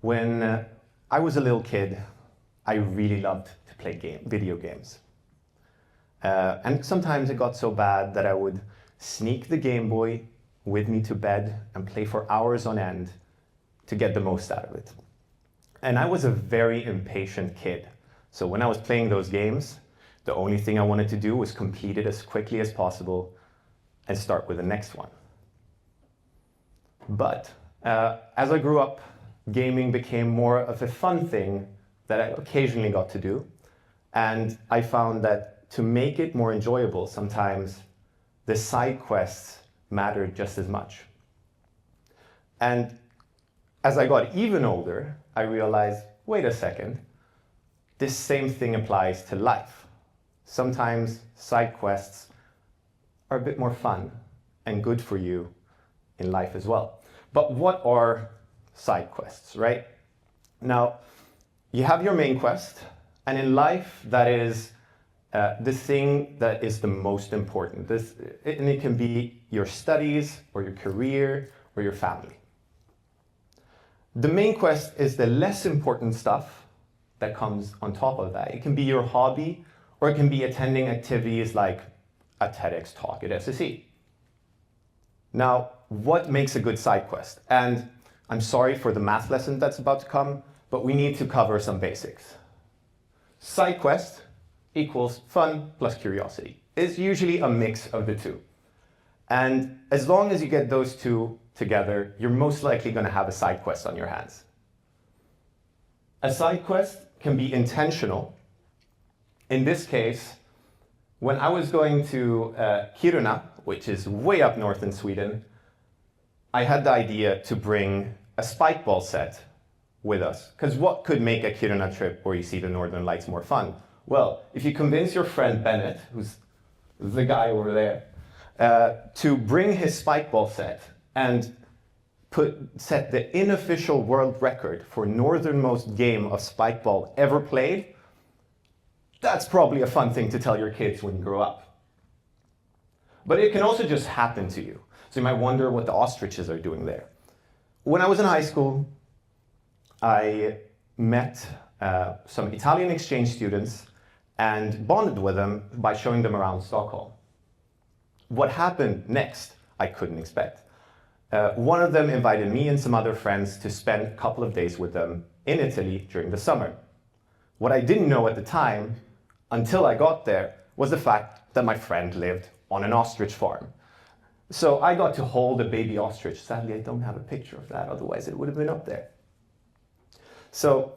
When I was a little kid, I really loved to play video games. And sometimes it got so bad that I would sneak the Game Boy with me to bed and play for hours on end to get the most out of it. And I was a very impatient kid. So when I was playing those games, the only thing I wanted to do was complete it as quickly as possible and start with the next one. But as I grew up, gaming became more of a fun thing that I occasionally got to do. And I found that to make it more enjoyable, sometimes the side quests mattered just as much. And as I got even older, I realized, wait a second, this same thing applies to life. Sometimes side quests are a bit more fun and good for you in life as well. But what are side quests, right? Now, you have your main quest, and in life, that is the thing that is the most important. And it can be your studies, or your career, or your family. The main quest is the less important stuff that comes on top of that. It can be your hobby, or it can be attending activities like a TEDx talk at SSE. Now, what makes a good side quest? And I'm sorry for the math lesson that's about to come, but we need to cover some basics. Side quest equals fun plus curiosity. It's usually a mix of the two. And as long as you get those two together, you're most likely going to have a side quest on your hands. A side quest can be intentional. In this case, when I was going to Kiruna, which is way up north in Sweden, I had the idea to bring a spike ball set with us. Because what could make a Kiruna trip where you see the Northern Lights more fun? Well, if you convince your friend Bennett, who's the guy over there, to bring his spike ball set and set the unofficial world record for northernmost game of spike ball ever played, that's probably a fun thing to tell your kids when you grow up. But it can also just happen to you. So you might wonder what the ostriches are doing there. When I was in high school, I met some Italian exchange students and bonded with them by showing them around Stockholm. What happened next, I couldn't expect. One of them invited me and some other friends to spend a couple of days with them in Italy during the summer. What I didn't know at the time, until I got there, was the fact that my friend lived on an ostrich farm. So I got to hold a baby ostrich. Sadly, I don't have a picture of that, otherwise it would have been up there. So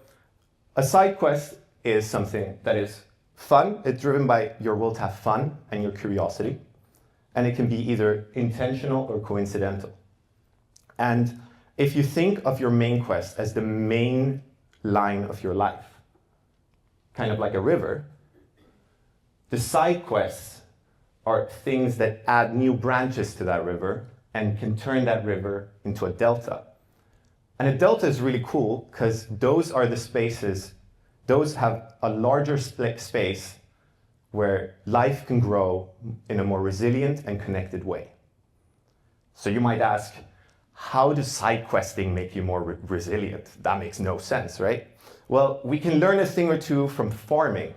a side quest is something that is fun. It's driven by your will to have fun and your curiosity. And it can be either intentional or coincidental. And if you think of your main quest as the main line of your life, kind of like a river, the side quests are things that add new branches to that river and can turn that river into a delta. And a delta is really cool because those are the spaces, those have a larger space where life can grow in a more resilient and connected way. So you might ask, how does side questing make you more resilient? That makes no sense, right? Well, we can learn a thing or two from farming.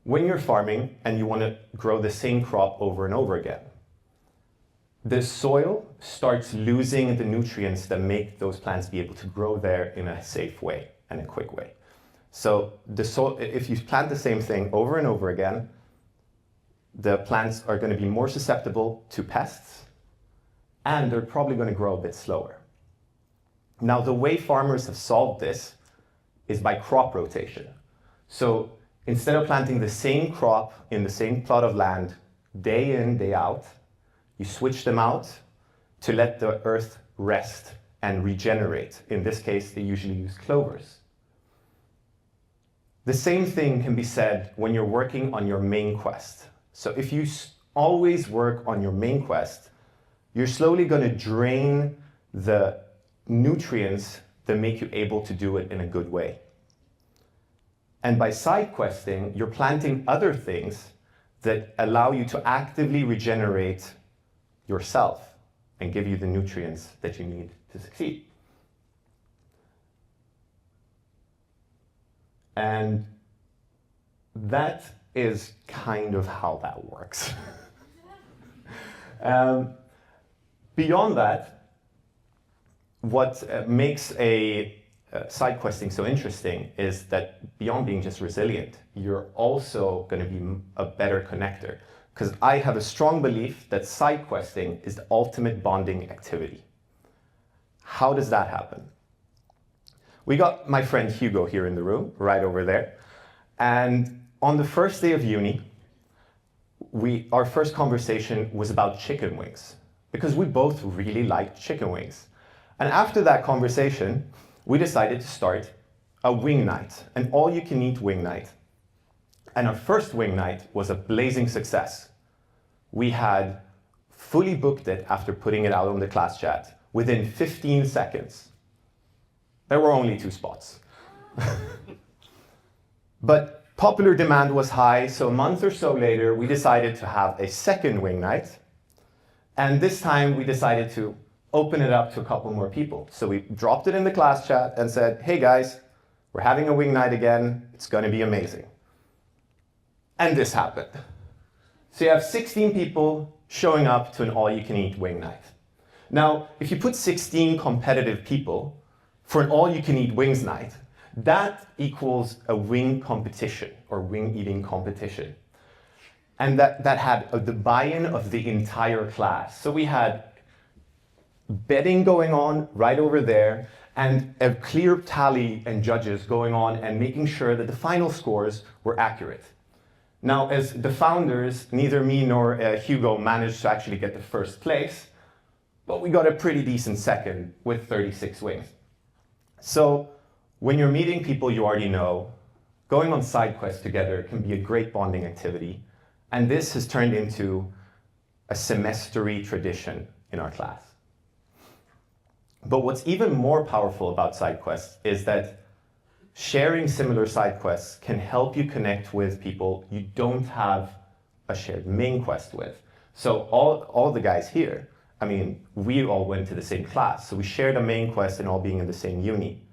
When you're farming and you want to grow the same crop over and over again, the soil starts losing the nutrients that make those plants be able to grow there in a safe way and a quick way. So the soil, if you plant the same thing over and over again, the plants are going to be more susceptible to pests, and they're probably going to grow a bit slower. Now, the way farmers have solved this is by crop rotation. So instead of planting the same crop in the same plot of land day in, day out, you switch them out to let the earth rest and regenerate. In this case, they usually use clovers. The same thing can be said when you're working on your main quest. So if you always work on your main quest, you're slowly going to drain the nutrients that make you able to do it in a good way. And by side questing, you're planting other things that allow you to actively regenerate yourself and give you the nutrients that you need to succeed. And that is kind of how that works. Beyond that, what makes side questing so interesting is that beyond being just resilient, you're also going to be a better connector. Because I have a strong belief that side questing is the ultimate bonding activity. How does that happen? We got my friend Hugo here in the room, right over there. And on the first day of uni, our first conversation was about chicken wings, because we both really liked chicken wings. And after that conversation, we decided to start a wing night, an all-you-can-eat wing night. And our first wing night was a blazing success. We had fully booked it after putting it out on the class chat within 15 seconds. There were only 2 spots. But popular demand was high, so a month or so later, we decided to have a second wing night. And this time, we decided to open it up to a couple more people. So we dropped it in the class chat and said, hey guys, we're having a wing night again. It's going to be amazing. And this happened. So you have 16 people showing up to an all-you-can-eat wing night. Now, if you put 16 competitive people for an all-you-can-eat wings night, that equals a wing competition or wing eating competition. And that had the buy-in of the entire class. So we had betting going on right over there and a clear tally and judges going on and making sure that the final scores were accurate. Now, as the founders, neither me nor Hugo managed to actually get the first place, but we got a pretty decent second with 36 wings. So when you're meeting people you already know, going on side quests together can be a great bonding activity. And this has turned into a semestery tradition in our class. But what's even more powerful about side quests is that sharing similar side quests can help you connect with people you don't have a shared main quest with. So all the guys here, I mean, we all went to the same class, so we shared a main quest and all being in the same uni.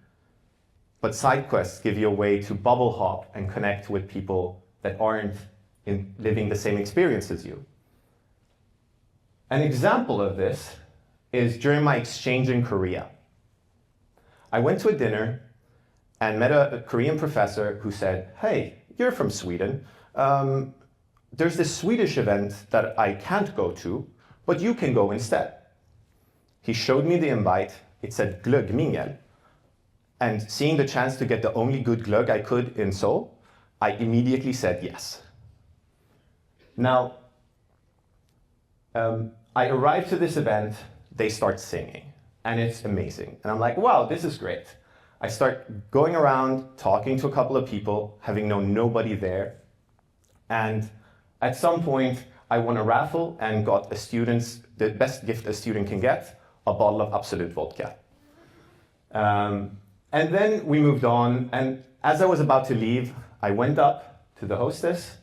But side quests give you a way to bubble hop and connect with people that aren't living the same experience as you. An example of this is during my exchange in Korea. I went to a dinner and met a Korean professor who said, hey, you're from Sweden. There's this Swedish event that I can't go to, but you can go instead. He showed me the invite. It said glöggmingel. And seeing the chance to get the only good glögg I could in Seoul, I immediately said yes. Now, I arrived to this event, they start singing, and it's amazing. And I'm like, wow, this is great. I start going around, talking to a couple of people, having known nobody there. And at some point, I won a raffle and got the best gift a student can get, a bottle of Absolut vodka. And then we moved on, and as I was about to leave, I went up to the hostess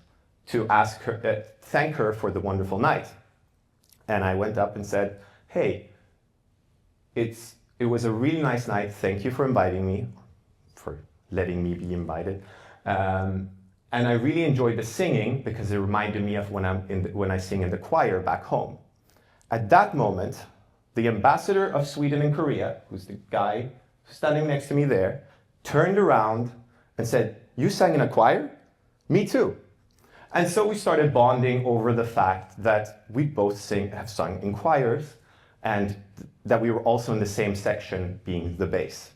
to thank her for the wonderful night. And I went up and said, hey, it was a really nice night. Thank you for inviting me, for letting me be invited. And I really enjoyed the singing because it reminded me of when I sing in the choir back home. At that moment, the ambassador of Sweden and Korea, who's the guy standing next to me there, turned around and said, you sang in a choir? Me too. And so we started bonding over the fact that we both have sung in choirs and that we were also in the same section, being the bass.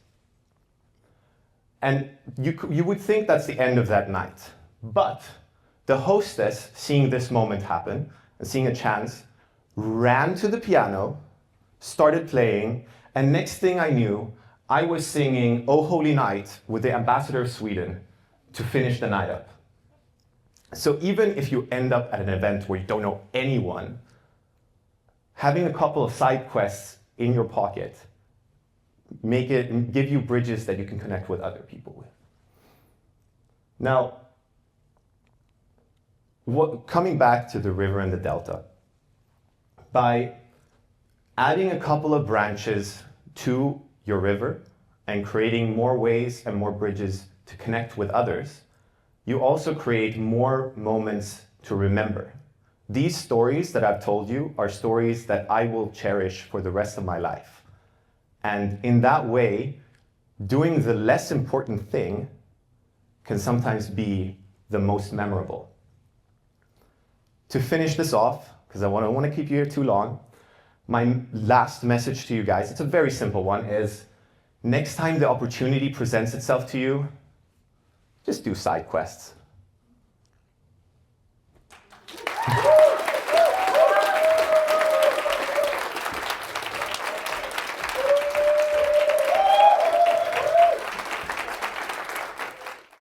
And you would think that's the end of that night. But the hostess, seeing this moment happen and seeing a chance, ran to the piano, started playing, and next thing I knew, I was singing "Oh Holy Night" with the ambassador of Sweden to finish the night up. So even if you end up at an event where you don't know anyone, having a couple of side quests in your pocket give you bridges that you can connect with other people with. Now, coming back to the river and the delta, by adding a couple of branches to your river and creating more ways and more bridges to connect with others, you also create more moments to remember. These stories that I've told you are stories that I will cherish for the rest of my life. And in that way, doing the less important thing can sometimes be the most memorable. To finish this off, because I don't want to keep you here too long, my last message to you guys, it's a very simple one, is next time the opportunity presents itself to you, just do side quests.